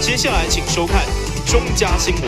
接下来请收看中嘉新闻。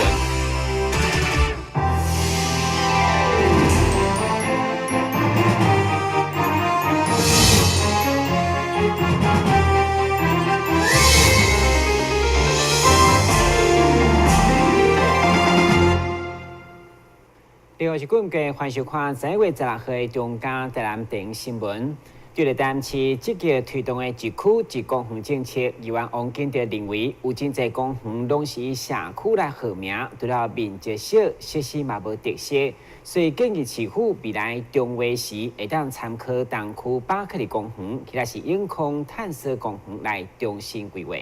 你好，是顾家，欢迎收看11月16号的中嘉台南电影新闻。对了，台南市积极推动的一区一公园政策，议员王金德认为，有真侪公园拢是以社区来号名，除了面积小，设施嘛无特色，所以建议市府未来中划时会当参考东区巴克利公园，其他是永康探索公园来重新规划。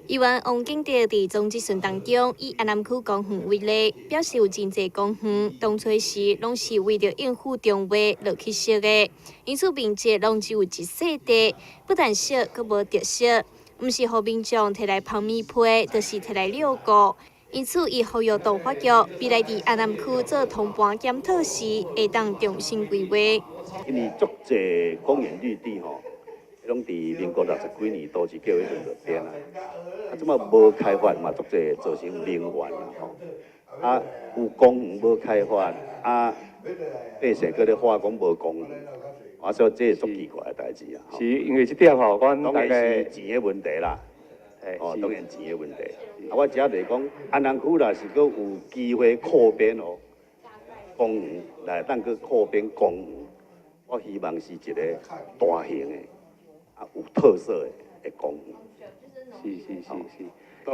议员王景德伫总质询当中，以安南区公园为例，表示有真侪公园当初时拢是为着应付中划落去设的，因此面积拢只有一小地，不但小，阁无特色，毋是互民众摕来泡米批，就是摕来遛狗。因此，伊呼吁都法局未来伫安南区做通盘检讨时，会当重新规划。因为足侪公园绿地吼。拢伫民国60几年都市计划就变啦，即摆无开发嘛，足侪造成能源啦吼。啊，有公园无开发，啊，百姓搁咧话讲无公园，所以这是足奇怪的代志啊。是因为这点吼，阮当然大概是钱的问题啦。哦，当然钱的问题。啊，我只就是讲，安南区啦是搁有机会扩编哦，公园来当搁扩编公园，我希望是一个大型的。啊，有特色的公园。是。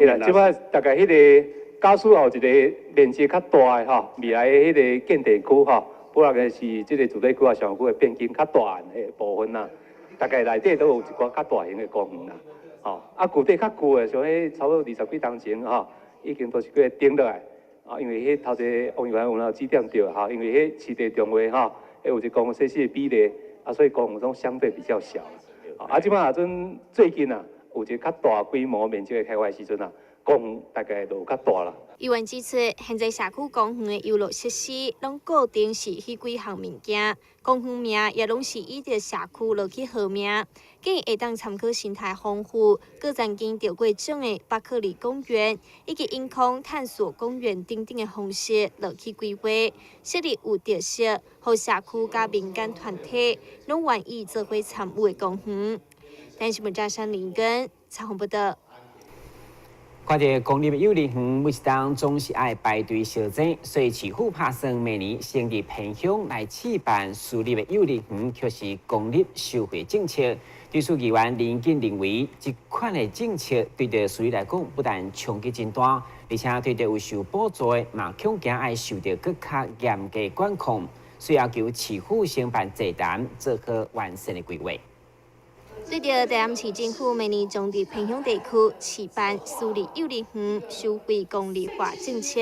伊啦，即摆大概迄个假使有一个面积较大的吼，未来的迄个建地区吼，不然个是即个住宅区啊、商区的变更较大的部分啦，大概内底都有一寡较大型的公园啦。吼，啊，具体较旧的，像迄差不多20几年前吼，已经都是过顶落来。啊，因为迄头一王议员有指点到吼，因为迄市地中划吼，有一公共设施的比例，啊，所以公园中相对比较小。啊，即摆啊，阵最近啊，有一个较大规模面积的开发时阵啊，公园大概就较大啦。议员指出，现在社区公园的游乐设施拢固定是迄几项物件，公园名也拢是依着社区落去号名，建议会当参考生态丰富、各曾经着过奖的巴克利公园以及永康探索公园等等的方式落去规划，设立有特色，互社区甲民间团体拢愿意做伙参与的公园。但是本站山林根采访报道。看到公立的幼儿园每一档总是爱排队小整，所以市府打算每年成立偏乡来试办私立的幼儿园，却是公立收费政策。对此，议员林健认为，这款的政策对着私立来讲，不但冲击真大，而且对着有受补助的嘛，恐惊爱受到更较严格管控，所以要求市府先办济单，做好完善的规划。对着台南市政府每年将伫偏乡地区试办私立幼儿园收费公立化政策，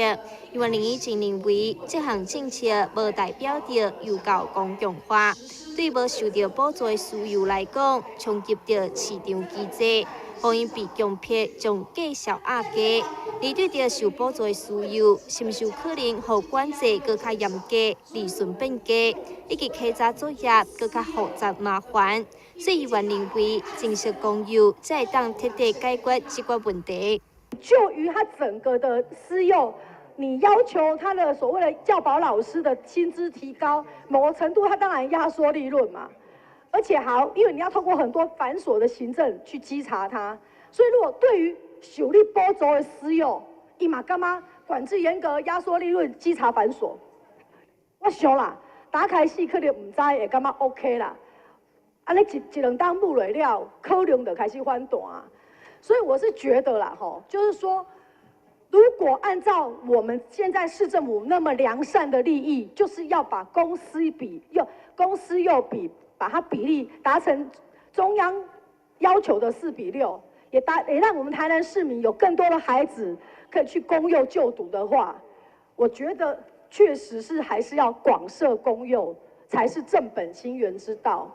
议员林义正认为，这项政策无代表着幼教公共化，对无受到补助的私幼来讲，冲击着市场机制，互因被强迫将价小压低。而对着受补助的私幼，是毋是有可能互管制更较严格、利润变低，以及稽查作业更较复杂麻烦？所以，议员认为，正式公幼才会当彻底解决这个问题。就于他整个的私幼，你要求他的所谓的教保老师的薪资提高，某个程度他当然压缩利润嘛。而且好，因为你要透过很多繁琐的行政去稽查他，所以如果对于受理补助的私幼，伊嘛干嘛管制严格、压缩利润、稽查繁琐？我想啦，打开始可能唔知会感觉 OK 啦。安尼一两当木蕊了，可能就开始反弹啊。所以我是觉得啦，就是说，如果按照我们现在市政府那么良善的利益，就是要把公私幼比，把它比例达成中央要求的4:6，也让我们台南市民有更多的孩子可以去公幼就读的话，我觉得确实是还是要广设公幼，才是正本清源之道。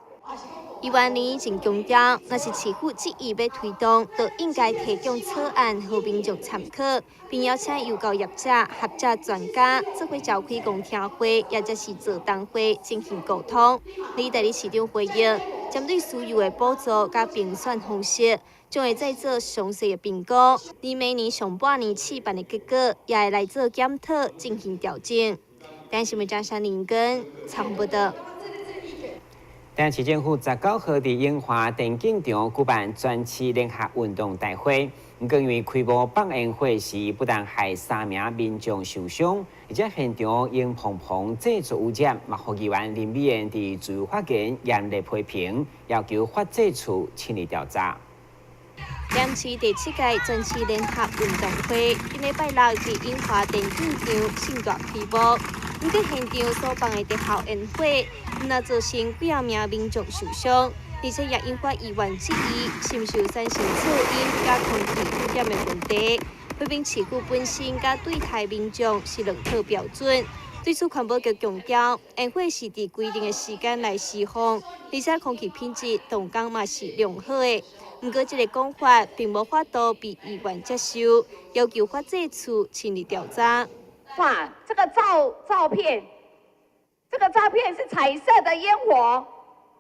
议员林义正强调，若是市府执意要推动，就应该提供草案予民众参考，并邀请幼教业者、学者专家做伙召开公听会，或者是座谈会进行沟通。李代理市长回应，针对所有的补助甲评选方式，将会再做详细的评估。而每年上半年试办的结果，也会来做检讨进行调整。但新闻张山林根采访报道。但市政府19号伫永华电竞场举办全市联合运动大会，更因为开幕放烟火时，不但害3名民众受伤，而且现场用碰碰制作污染，嘛，互议员林美燕伫自由发言严厉批评，要求法制处亲力调查。廉市第7届全市联合运动会，今礼拜六伫永华电竞场盛大开幕。不过现场所放的特效烟火，不但造成几啊名民众受伤，而且也引发议员质疑，是毋是有产生噪音甲空气污染的问题。批评市府本身甲对待民众是两套标准。对此，环保局强调，烟火是伫规定的时间内释放，而且空气品质同工嘛是良好的。不过，这个讲法并无法度被议员接受，要求法制处亲力调查。哇，这个照片是彩色的烟火，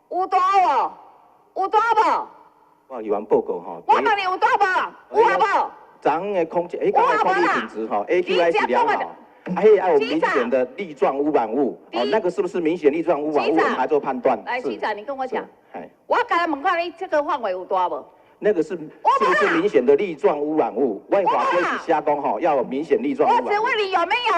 有大无？有大无？哇，议员报告吼，我问你有大无？有啊无？咱的空气，空气品质哈 ，AQI 是良好。还有明显的粒状污染物，那个是不是明显粒状污染物？我们来做判断。来，局长，你跟我讲。我刚才问看你这个范围有大无？那个是不是明显的粒状污染物？外法规是瞎讲哈，要有明显粒状污染物。我只问你有没有，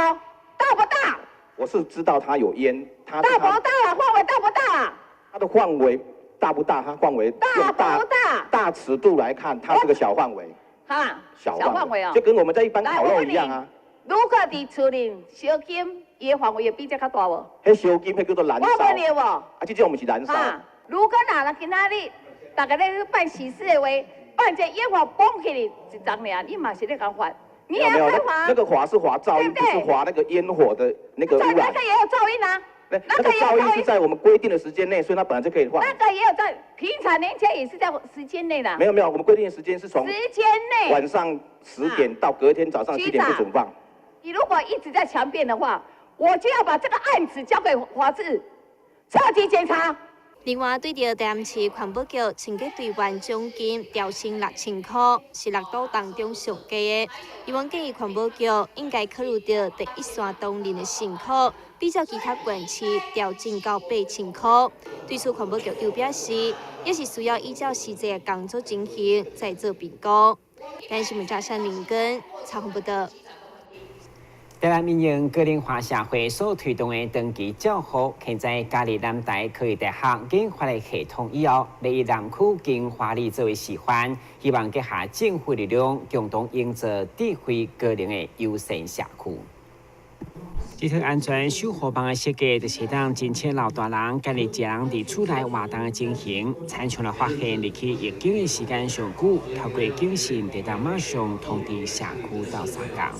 大不大？我是知道它有烟，大不大？范围大不大？它的范围大不大？它范围大不大？大尺度来看，它是个小范围。哈，小范围哦，就跟我们在一般烤肉一样啊。如果伫厝里烧金，伊的范围会比这较大无？迄烧金迄叫做燃烧。我问你无？啊，这种不是燃烧。如果今仔日大家咧办喜事的话，办这烟火蹦起来一张尔，你嘛是咧讲法？你也要开罚？那个罚是罚噪音，不是罚那个烟火的那个污染。那个也有噪音啊。那个噪音是在我们规定的时间内，所以它本来就可以换。那个也有在平常年前也是在时间内的。没有，我们规定的时间是从时间内晚上10点到隔天早上7点不准放。你如果一直在强辩的话，我就要把这个案子交给法制彻底检查。另外，对着台南市环保局清洁队员奖金调升6000块，是6都当中上低的。伊阮建议环保局应该考虑到第一线当人的辛苦，比较其他县市调整到8000块。对此，环保局又表示，也是需要依照实际的工作情形再做评估。但新闻查山林根采访报道。台湾民营个人化社会所推动的登记照护，现在嘉义南台科技大学研发的系统以后，以南区金华里作为示范，希望结合政府力量，共同营造智慧个人的优先社区。这套安全守护网的设计，就是当真切老大人家己一人伫厝内活动的情形，产生了发现入去疫情的时间上久，透过警讯，得到马上通知社区到三港。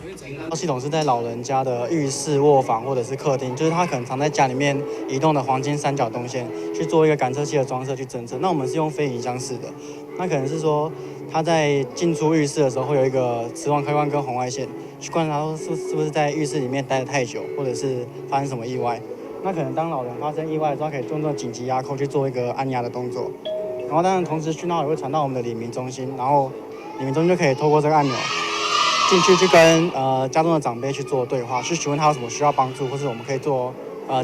系统是在老人家的浴室、卧房或者是客厅，就是他可能常在家里面移动的黄金三角动线去做一个感测器的装设去侦测。那我们是用非影像式的，那可能是说他在进出浴室的时候会有一个磁网开关跟红外线去观察是不是在浴室里面待得太久，或者是发生什么意外。那可能当老人发生意外的时候，可以用这种紧急压扣去做一个按压的动作。然后当然同时讯号也会传到我们的里民中心，然后里民中心就可以透过这个按钮进去跟家中的长辈去做对话，去询问他有什么需要帮助，或是我们可以做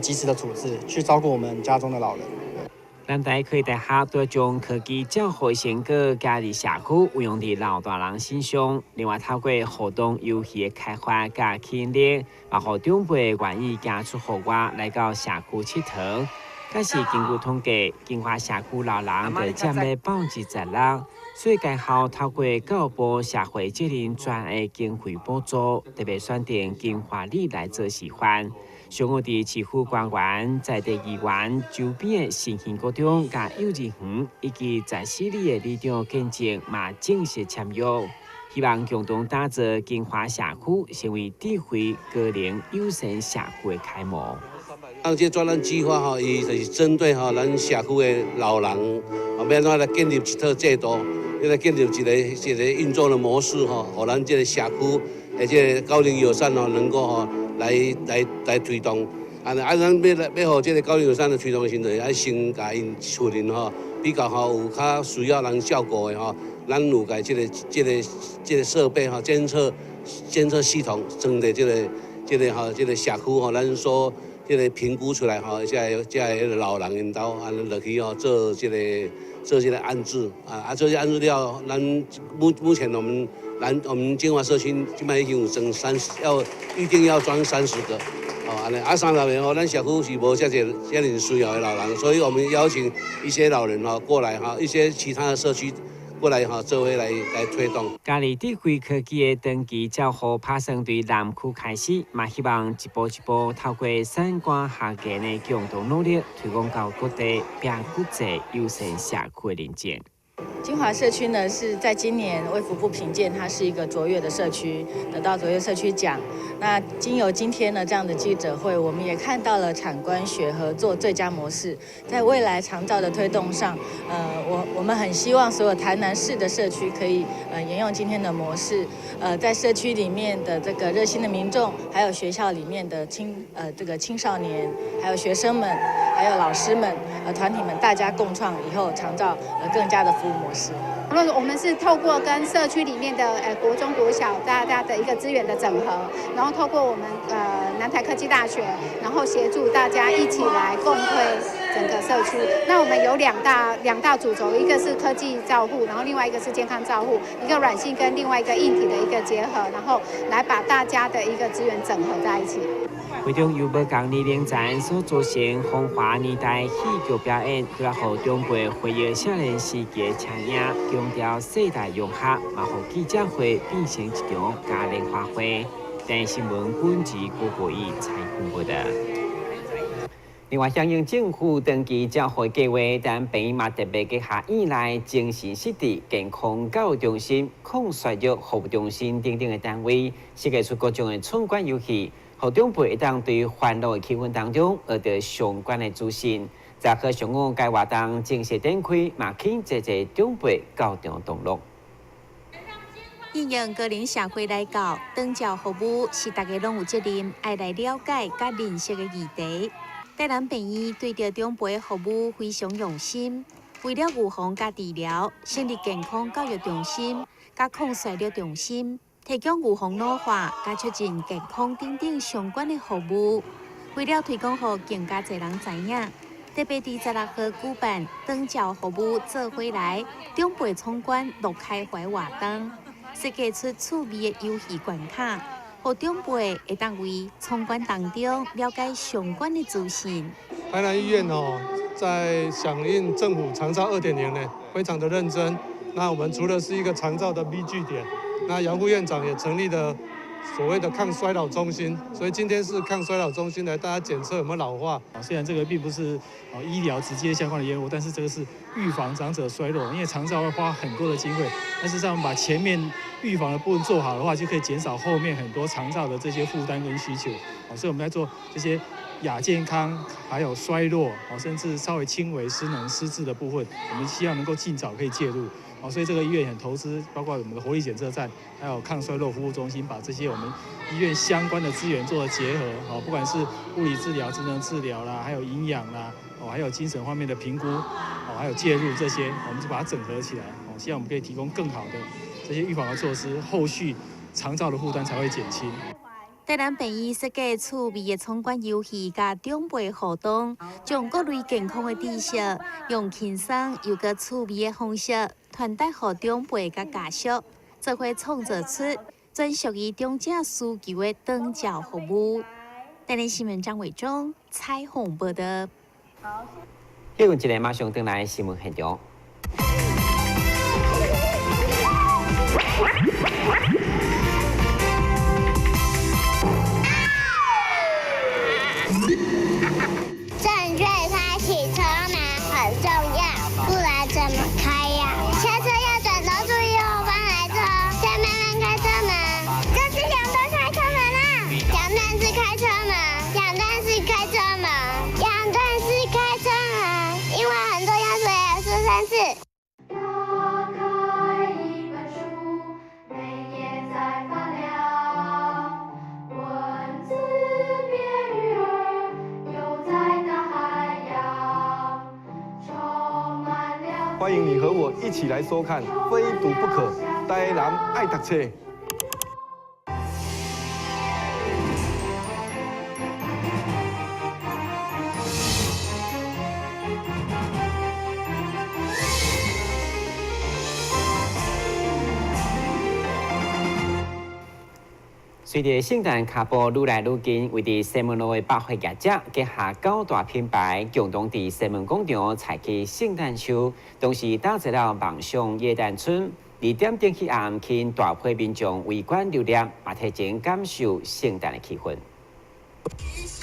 及时的处置，去照顾我们家中的老人。南台科技大学都将科技照护成果加入社区，运用伫老大人身上。另外，透过互动游戏的开发加训练，也互长辈愿意行出户外来到社区佚佗。但是根据统计，金华社区老人就占了16%，所以该校透过教育部社会责任专的经费补助，特别选定金华里来做示范。上午伫市府官员、在地议员周边的新兴高中、甲幼稚园以及在市里的里长见证嘛正式签约，希望共同打造金华社区成为智慧个人优先社区的楷模。这专案计划吼，伊就是针对咱社区的老人，要安怎来建立一套制度，要来建立一个运作的模式吼，互咱这个社区，而且高龄友善能够来推动咱要互这个高龄友善的推动时，就要先甲因厝邻比较有较需要人照顾的咱有甲这个设备监测系统装在这个社区咱所这个评估出来这个老人因兜落去做这个安置做这安置了，咱目前我们金华社区现在已经有预定要装30个。安尼30个咱社区是无这人需要的老人，所以我们邀请一些老人过来一些其他的社区过来做伙来推动。嘉义智慧科技的登记照护拍算对南区开始，嘛希望一步一步透过省官下级的共同努力，推广到各地，并国际友善社区的认证。金华社区呢是在今年卫福部评鉴，它是一个卓越的社区，得到卓越社区奖。那经由今天呢这样的记者会，我们也看到了产官学合作最佳模式，在未来长照的推动上，我们很希望所有台南市的社区可以沿用今天的模式，在社区里面的这个热心的民众，还有学校里面的青少年，还有学生们，还有老师们、团体们，大家共创以后长照更加的服务模式。我们是透过跟社区里面的国中国小大家的一个资源的整合，然后透过我们南台科技大学，然后协助大家一起来共推整个社区。那我们有两大主轴，一个是科技照护，然后另外一个是健康照护，一个软性跟另外一个硬体的一个结合，然后来把大家的一个资源整合在一起。会中由无共年龄层所组成风华年代戏剧表演，对互长辈回忆少年时期的青影，强调世代融合，嘛互记者会变成一场嘉年华会。电新闻本集郭国义采访报道。另外，响应政府登记照会计划，但病院嘛特别给下院内精神失智健康教育中心、抗衰弱服务中心等等的单位，设计出各种的闯关游戏。互长辈会当对烦恼的气氛当中学到相关的资讯，在可上午该活动正式展开，嘛请这长辈到场同乐。应用个人社会来教，长照服务是大家拢有责任爱来了解甲认识的议题。台南病院对着长辈的服务非常用心，为了预防甲治疗，成立健康教育中心、甲抗衰弱中心。提供预防老化、甲促进健康等等相关的服务，为了推广予更加侪人知影，特别伫16号举办长照服务做伙来长辈闯关乐开怀活动，设计出趣味的游戏关卡，互长辈会当为闯关当中了解相关的资讯。台南医院在响应政府长照2.0呢，非常的认真。那我们除了是一个长照的 B 据点。那杨副院长也成立了所谓的抗衰老中心，所以今天是抗衰老中心来大家检测有没有老化。虽然这个并不是医疗直接相关的业务，但是这个是预防长者衰老，因为长照会花很多的经费，但是我们把前面预防的部分做好的话，就可以减少后面很多长照的这些负担跟需求。所以我们在做这些亚健康，还有衰弱，甚至稍微轻微失能失智的部分，我们希望能够尽早可以介入。所以这个医院很投资，包括我们的活力检测站，还有抗衰弱服务中心，把这些我们医院相关的资源做了结合，不管是物理治疗、智能治疗啦，还有营养啦，还有精神方面的评估，还有介入这些，我们就把它整合起来，希望我们可以提供更好的这些预防的措施，后续长照的负担才会减轻。台南病院设计趣味的闯关游戏，甲长辈互动，将各类健康的知识，用轻松又个趣味的方式传达予长辈甲家属，做伙创造出专属于长者需求的长照服务。台南新闻张伟忠采访报道。休息一下，马上回来新闻现场。正确开启车门很重要，不然怎么开呀？下车要转头注意后方来车，再慢慢开车门。这是两段开车门啊！两段式开车门，两段式开车门，两段式开车门，因为很多要说3次。欢迎你和我一起来收看《非读不可》，台南爱读册。随着圣诞卡步愈来愈近，为伫西门路的百货业者结下9大品牌，共同伫西门广场采起圣诞树，同时打造了梦想耶诞村。2点钟起暗，吸引大批民众围观留念，也提前感受圣诞的气氛。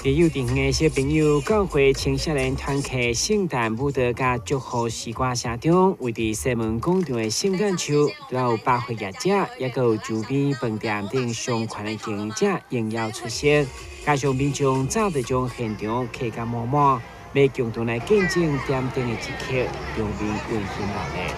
在幼稚园的小朋友教会青少年团契圣诞舞蹈甲祝福诗歌社中，为伫西门广场的圣诞树，除了有百货业者，也佮有周边饭店等相关的经营者应邀出席，加上民众早就将现场客甲满满，要共同来见证点灯的一刻，场面温馨热烈。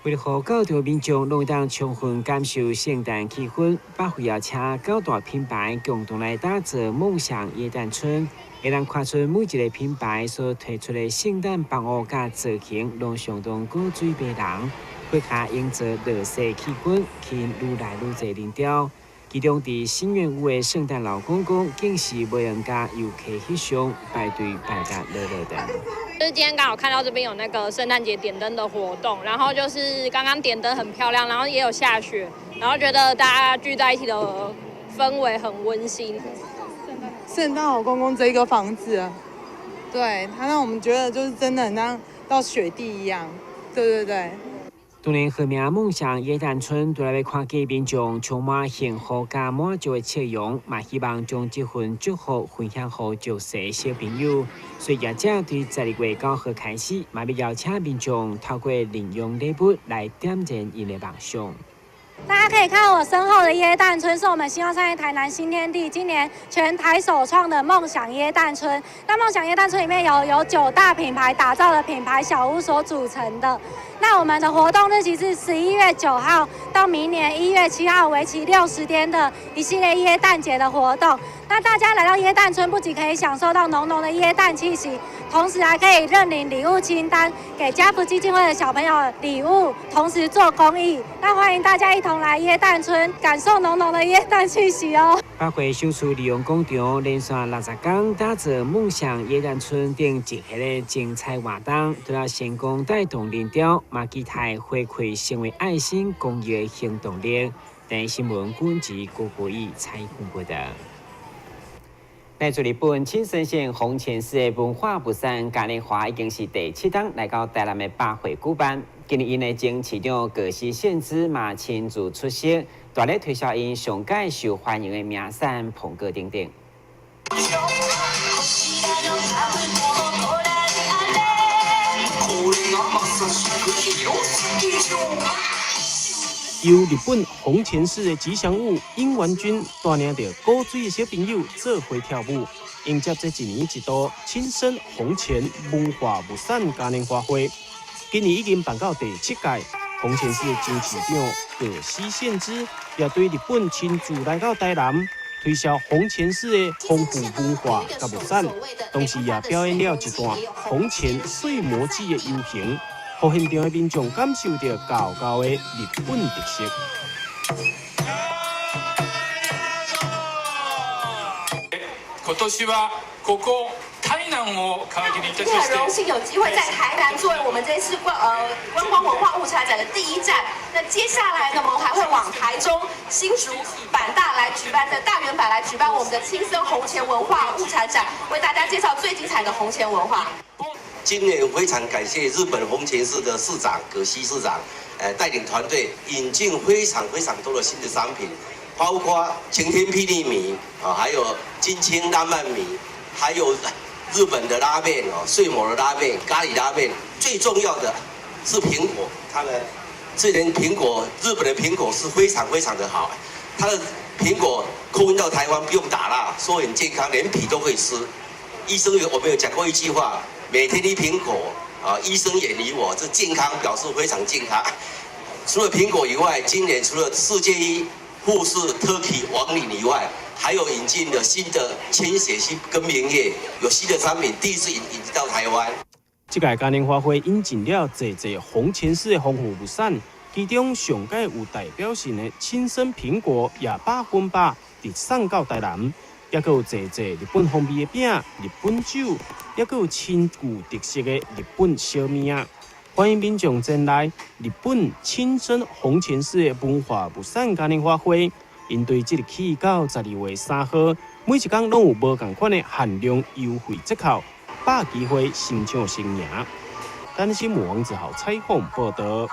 为了让教条民众能当充分感受圣诞气氛，百货业车9大品牌共同来打造梦想耶诞村，会让看出每一个品牌所推出的圣诞房屋甲造型，拢相当高水迷人，会下营造乐色气氛，吸引愈来愈侪人潮。其中，伫新园屋的圣诞老公公，更是袂用甲游客翕相，排队排得热热的。就是今天刚好看到这边有那个圣诞节点灯的活动，然后就是刚刚点灯很漂亮，然后也有下雪，然后觉得大家聚在一起的氛围很温馨。圣诞老公公这一个房子啊，对，它让我们觉得就是真的很像到雪地一样，对。当年号名梦想耶诞村，除了要看见民众充满幸福加满足的笑容，嘛希望将这份祝福分享给旧世小朋友。所以业者对12月9号开始，嘛要邀请民众透过领用礼物来点燃因的梦想。大家可以看我身后的耶诞村，是我们新奥商业台南新天地今年全台首创的梦想耶诞村。那梦想耶诞村里面有9大品牌打造的品牌小屋所组成的。那我们的活动日期是11月9号到明年1月7号，为期60天的一系列耶诞节的活动。那大家来到耶诞村，不仅可以享受到浓浓的耶诞气息，同时还可以认领礼物清单，给家福基金会的小朋友礼物，同时做公益。那欢迎大家一同来耶诞村，感受浓浓的耶诞气息哦。百货首次利用广场连续60天打造梦想耶诞村等一系列精彩活动，除了成功带动人潮，嘛期待回馈成为爱心公益的行动力。第一新闻管制郭国义采访报道。来自日本青森县弘前市的文化不散嘉年华已经是第7档来到台南的百货举办。今年因的前市长各司县知嘛亲自出席，大力推销因上届受欢迎的名产苹果等等。由日本弘前市的吉祥物应援军带领着古水的小朋友做伙跳舞，迎接这一年一度亲身弘前文化物产嘉年华会。今年已经办到第7届，弘前市的前市长各司县知也对日本亲自来到台南，推销弘前市的丰富文化甲物产，同时也表演了一段弘前睡魔记的游行。互现场的民众感受到厚厚的日本特色。今年はここ台南を皮切りいたしまして。很荣幸有机会在台南作为我们这次观光文化物产展的第1站。那接下来呢，我们还会往台中、新竹、板大来举办，在大圆柏来举办我们的青森弘前文化物产展，为大家介绍最精彩的弘前文化。今年非常感谢日本弘前市的市长葛西市长，带领团队引进非常多的新的商品，包括晴天霹雳米啊，还有金青浪漫米，还有日本的拉面哦，睡魔的拉面、咖喱拉面。最重要的是苹果，他们这年苹果，日本的苹果是非常的好，它的苹果空运到台湾不用打蜡，说很健康，连皮都可以吃。医生我们有讲过一句话。每天一苹果，医生眼里我这健康表示非常健康。除了苹果以外，今年除了世界一富士 Turkey 王岭以外，还有引进了新的千血系跟棉业，有新的产品第一次引进到台湾。这届嘉年华会引进了侪红前市的丰富物产，其中上届有代表性的亲生苹果也100%直送到台南，也有侪日本风味的饼、日本酒，也有亲具特色的日本小米啊。欢迎民众前来日本亲生红前市的文化物产嘉年华会。因对即日起到12月3号，每一天拢有无同款的限量优惠折扣，把握机会新抢新赢。单新闻王子豪采访报道。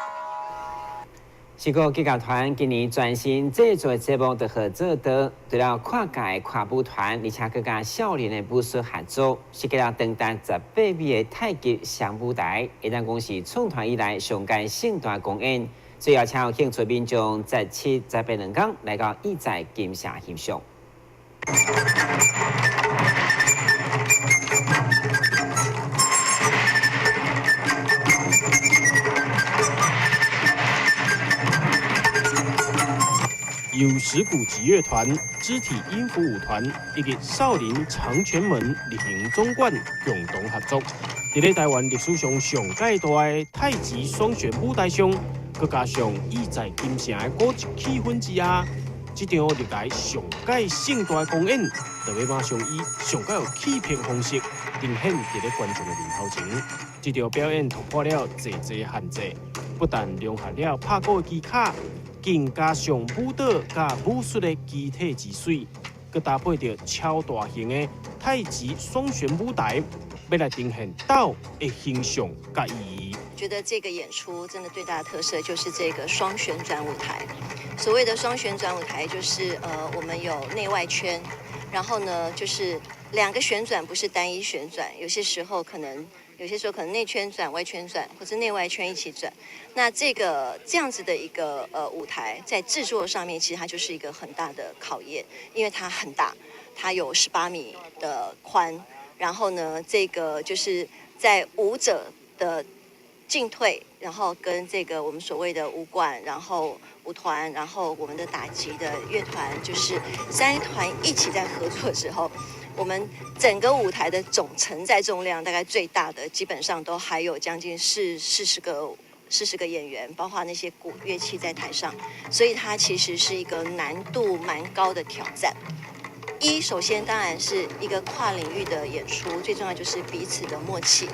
是个技术团今年全新制作节目的合作的，除了跨界跨舞团，而且更加少年的武术合作，是给了长达18米的太极上舞台，一旦讲是创团以来上届盛大公演。最后，请有兴趣民众17、18两天来到意在金城欣赏。由石鼓集乐团、肢体音符舞团以及少林长拳门立行总馆共同合作，在台湾历史上上界大的太极双旋舞台上，佮加上意在金城的古迹气氛之下，这场历来上界盛大的公演，就要马上以上较有气魄方式呈现在观众的面头前。这场表演突破了侪限制，不但融合了拍鼓的技巧。更加上舞蹈加武术的肢体之水，佮搭配着超大型的太极双旋舞台，要来呈现道的形象甲意义。觉得这个演出真的最大的特色就是这个双旋转舞台。所谓的双旋转舞台，就是我们有内外圈，然后呢就是2个旋转，不是单一旋转，有些时候可能内圈转、外圈转，或者内外圈一起转。那这样子的一个舞台，在制作上面，其实它就是一个很大的考验，因为它很大，它有18米的宽。然后呢，这个就是在舞者的进退，然后跟这个我们所谓的舞管，然后舞团，然后我们的打击的乐团，就是3团一起在合作的时候。我们整个舞台的总承载重量大概最大的，基本上都还有将近40个演员，包括那些鼓乐器在台上，所以它其实是一个难度蛮高的挑战。首先当然是一个跨领域的演出，最重要就是彼此的默契。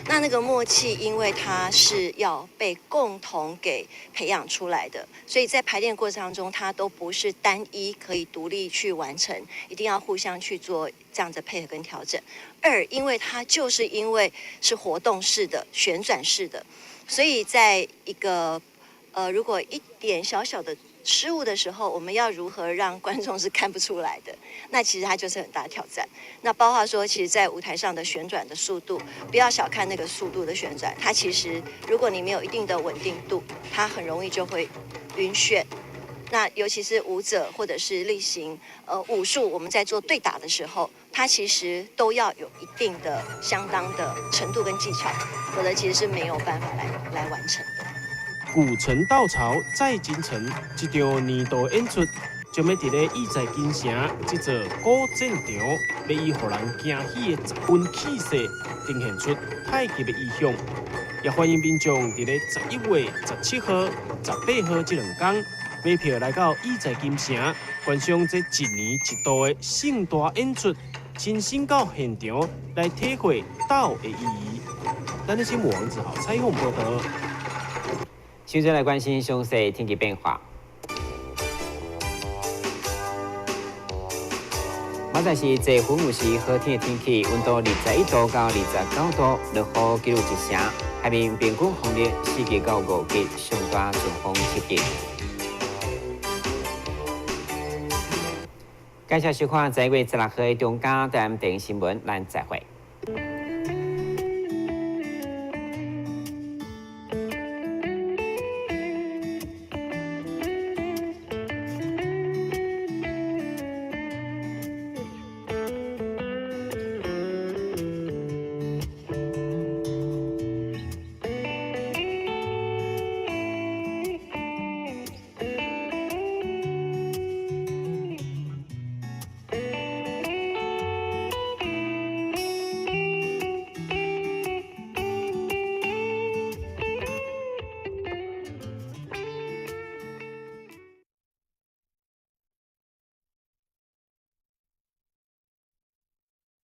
那个默契，因为它是要被共同给培养出来的，所以在排练过程当中，它都不是单一可以独立去完成，一定要互相去做这样的配合跟调整。因为它就是因为是活动式的、旋转式的，所以在一个如果一点小小的失误的时候，我们要如何让观众是看不出来的？那其实它就是很大的挑战。那包括说，其实，在舞台上的旋转的速度，不要小看那个速度的旋转，它其实如果你没有一定的稳定度，它很容易就会晕眩。那尤其是舞者或者是例行武术，我们在做对打的时候，它其实都要有一定的相当的程度跟技巧，否则其实是没有办法来完成的。古城稻草再进城，这场年度演出将要伫咧意在金城这座古战场，要以互人惊喜的10分气势，呈现出太极的意象。也欢迎民众伫咧11月17号、18号这2天买票来到意在金城，观赏这一年一度的盛大演出，亲身到现场来体会道的意义。咱的新闻王子豪采访报道。接着来关心详细天气变化。现在是在云有时好天的天气，温度21度到29度，落雨记录1成，海面平均风力4级到5级，上大阵风7级。介绍收看1月16号的中嘉台湾电视新闻，咱再会。